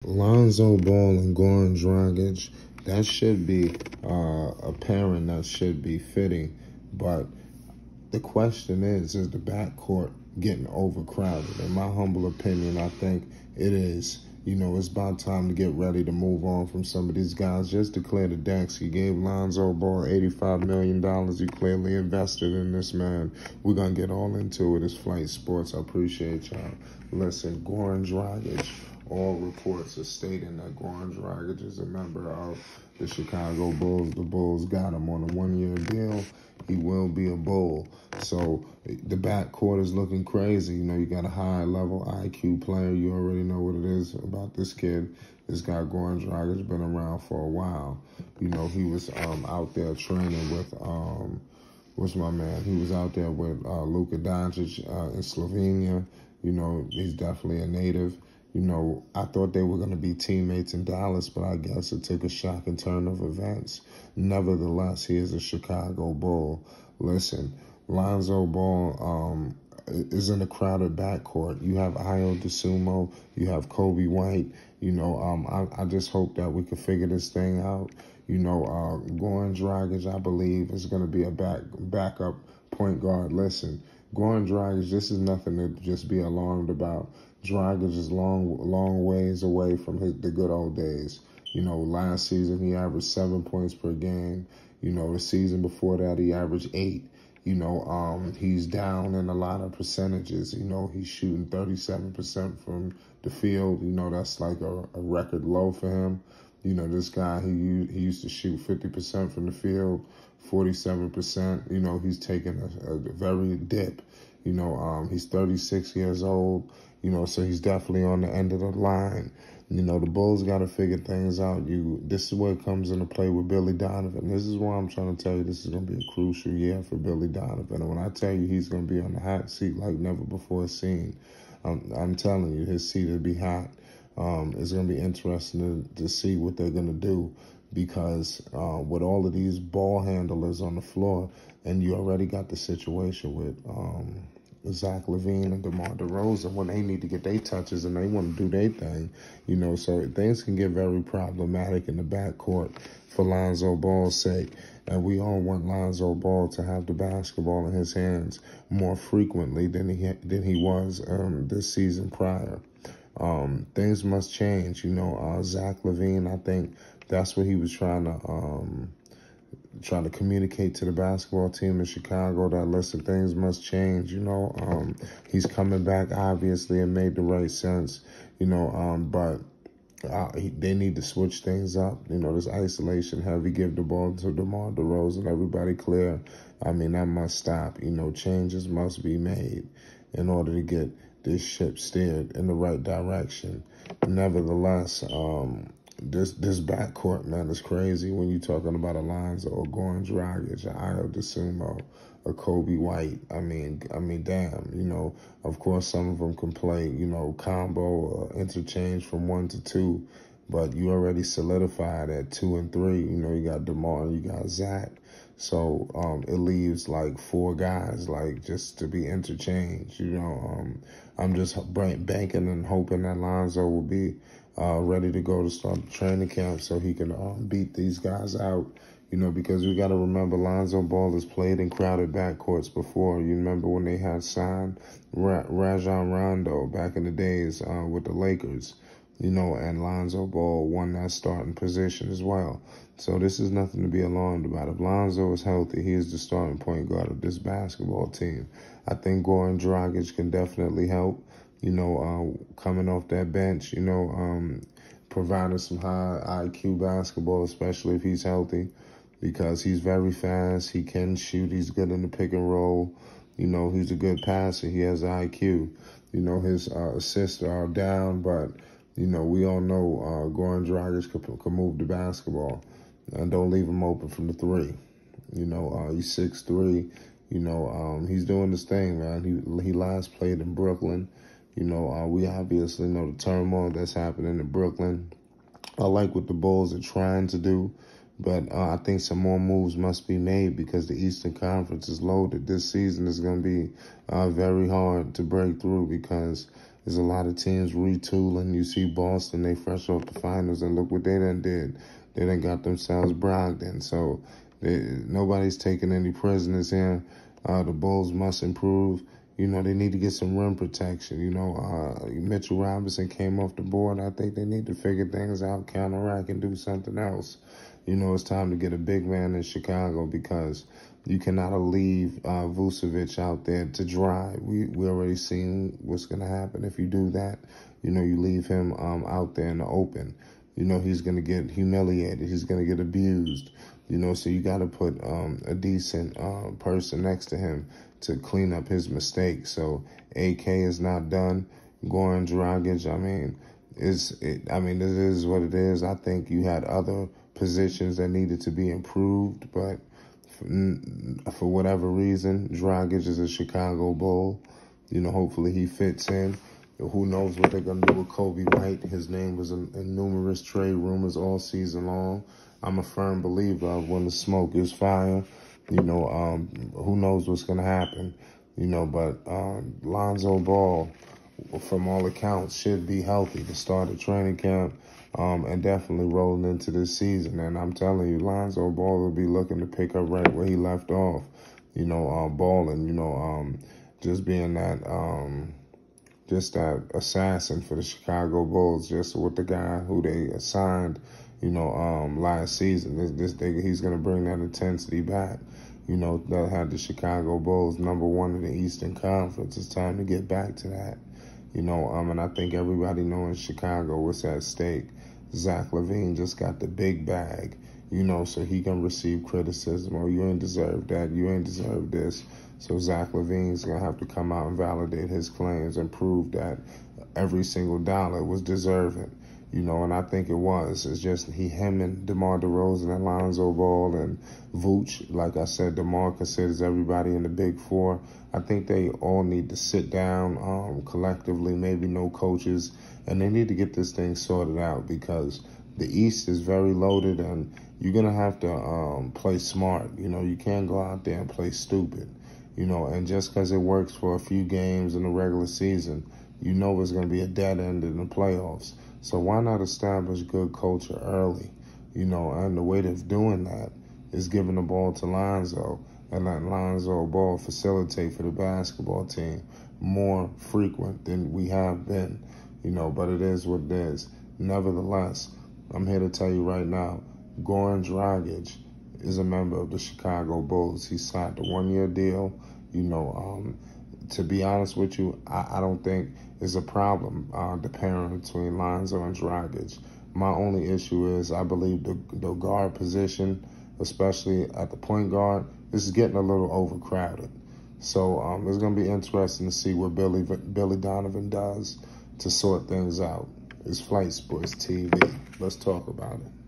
Lonzo Ball and Goran Dragic, that should be a pairing that should be fitting. But the question is the backcourt getting overcrowded? In my humble opinion, I think it is. You know, it's about time to get ready to move on from some of these guys. Just declare the decks. You gave Lonzo Ball $85 million. You clearly invested in this man. We're going to get all into it. It's Flight Sports. I appreciate y'all. Listen, Goran Dragic, all reports are stating that Goran Dragic is a member of the Chicago Bulls. The Bulls got him on a one-year deal. He will be a Bull. So the backcourt is looking crazy. You know, you got a high-level IQ player. You already know what it is about this kid. This guy, Goran Dragic, been around for a while. You know, he was out there training with, what's my man? He was out there with Luka Doncic in Slovenia. You know, he's definitely a native. You know, I thought they were going to be teammates in Dallas, but I guess it took a shocking turn of events. Nevertheless, he is a Chicago Bull. Listen, Lonzo Ball is in a crowded backcourt. You have Ayo DeSumo, you have Kobe White. You know, I just hope that we can figure this thing out. You know, Goran Dragic, I believe, is going to be a backup point guard. Listen, Goran Dragic, this is nothing to just be alarmed about. Dragic is long ways away from the good old days. You know, last season he averaged 7 points per game. You know, the season before that he averaged 8. You know, he's down in a lot of percentages. You know, he's shooting 37% from the field. You know, that's like a record low for him. You know, this guy, he used to shoot 50% from the field, 47%. You know, he's taking a very dip. You know, he's 36 years old. You know, so he's definitely on the end of the line. You know, the Bulls got to figure things out. This is where it comes into play with Billy Donovan. This is why I'm trying to tell you this is going to be a crucial year for Billy Donovan. And when I tell you he's going to be on the hot seat like never before seen, I'm telling you, his seat will be hot. It's going to be interesting to see what they're going to do because with all of these ball handlers on the floor, and you already got the situation with Zach LaVine and DeMar DeRozan when they need to get their touches and they want to do their thing, you know, so things can get very problematic in the backcourt for Lonzo Ball's sake. And we all want Lonzo Ball to have the basketball in his hands more frequently than he was this season prior. Things must change, you know. Zach LaVine, I think that's what he was trying to communicate to the basketball team in Chicago, that, listen, things must change, you know. He's coming back, obviously, and made the right sense, you know, but they need to switch things up. You know, this isolation heavy, give the ball to DeMar DeRozan, everybody clear. I mean, that must stop. You know, changes must be made in order to get this ship steered in the right direction. Nevertheless, this backcourt, man, is crazy when you're talking about Lonzo or Goran Dragic, or Ayo DeSumo, or Kobe White. I mean, damn, you know, of course some of them can play, you know, combo or interchange from 1 to 2, but you already solidified at 2 and 3. You know, you got DeMar, you got Zach. So it leaves like 4 guys, like, just to be interchanged. You know, I'm just banking and hoping that Lonzo will be ready to go to start the training camp so he can beat these guys out. You know, because we got to remember Lonzo Ball has played in crowded backcourts before. You remember when they had signed Rajon Rondo back in the days with the Lakers. You know, and Lonzo Ball won that starting position as well. So this is nothing to be alarmed about. If Lonzo is healthy, he is the starting point guard of this basketball team. I think Goran Dragic can definitely help, you know, coming off that bench, you know, providing some high IQ basketball, especially if he's healthy, because he's very fast. He can shoot. He's good in the pick and roll. You know, he's a good passer. He has IQ. You know, his assists are down, but you know, we all know Goran Dragic can move the basketball. And don't leave him open from the 3. You know, he's 6'3". You know, he's doing this thing, man. He last played in Brooklyn. You know, we obviously know the turmoil that's happening in Brooklyn. I like what the Bulls are trying to do, but I think some more moves must be made because the Eastern Conference is loaded. This season is going to be very hard to break through because There's a lot of teams retooling. You see Boston, they fresh off the finals, and look what they done did. They done got themselves Brogdon. So nobody's taking any prisoners here. The Bulls must improve. You know, they need to get some rim protection. You know, Mitchell Robinson came off the board. I think they need to figure things out, counteract, and do something else. You know, it's time to get a big man in Chicago because you cannot leave Vucevic out there to dry. We already seen what's going to happen if you do that. You know, you leave him out there in the open. You know, he's going to get humiliated. He's going to get abused. You know, so you got to put a decent person next to him to clean up his mistakes. So AK is not done. Goran Dragic, I mean, it is what it is. I think you had other positions that needed to be improved, but for whatever reason, Dragic is a Chicago Bull. You know, hopefully he fits in. Who knows what they're going to do with Kobe White. His name was in numerous trade rumors all season long. I'm a firm believer of when the smoke is fire. You know, who knows what's going to happen. You know, but Lonzo Ball, from all accounts, should be healthy to start a training camp and definitely rolling into this season. And I'm telling you, Lonzo Ball will be looking to pick up right where he left off. You know, balling, you know, just being that... just that assassin for the Chicago Bulls, just with the guy who they assigned, you know, last season. He's going to bring that intensity back. You know, that had the Chicago Bulls #1 in the Eastern Conference. It's time to get back to that. You know, and I think everybody knows in Chicago what's at stake. Zach LaVine just got the big bag, you know, so he can receive criticism. Oh, you ain't deserve that. You ain't deserve this. So Zach LaVine's going to have to come out and validate his claims and prove that every single dollar was deserving. You know, and I think it was. It's just him and DeMar DeRozan and Lonzo Ball and Vooch. Like I said, DeMar considers everybody in the Big Four. I think they all need to sit down collectively, maybe no coaches, and they need to get this thing sorted out because the East is very loaded and you're going to have to play smart. You know, you can't go out there and play stupid. You know, and just because it works for a few games in the regular season, you know it's going to be a dead end in the playoffs. So why not establish good culture early? You know, and the way of doing that is giving the ball to Lonzo and letting Lonzo Ball facilitate for the basketball team more frequent than we have been. You know, but it is what it is. Nevertheless, I'm here to tell you right now, Goran Dragic is a member of the Chicago Bulls. He signed a 1-year deal. You know, to be honest with you, I don't think it's a problem, the pairing between Lonzo and Dragic. My only issue is I believe the guard position, especially at the point guard, is getting a little overcrowded. So it's going to be interesting to see what Billy Donovan does to sort things out. It's Flight Sports TV. Let's talk about it.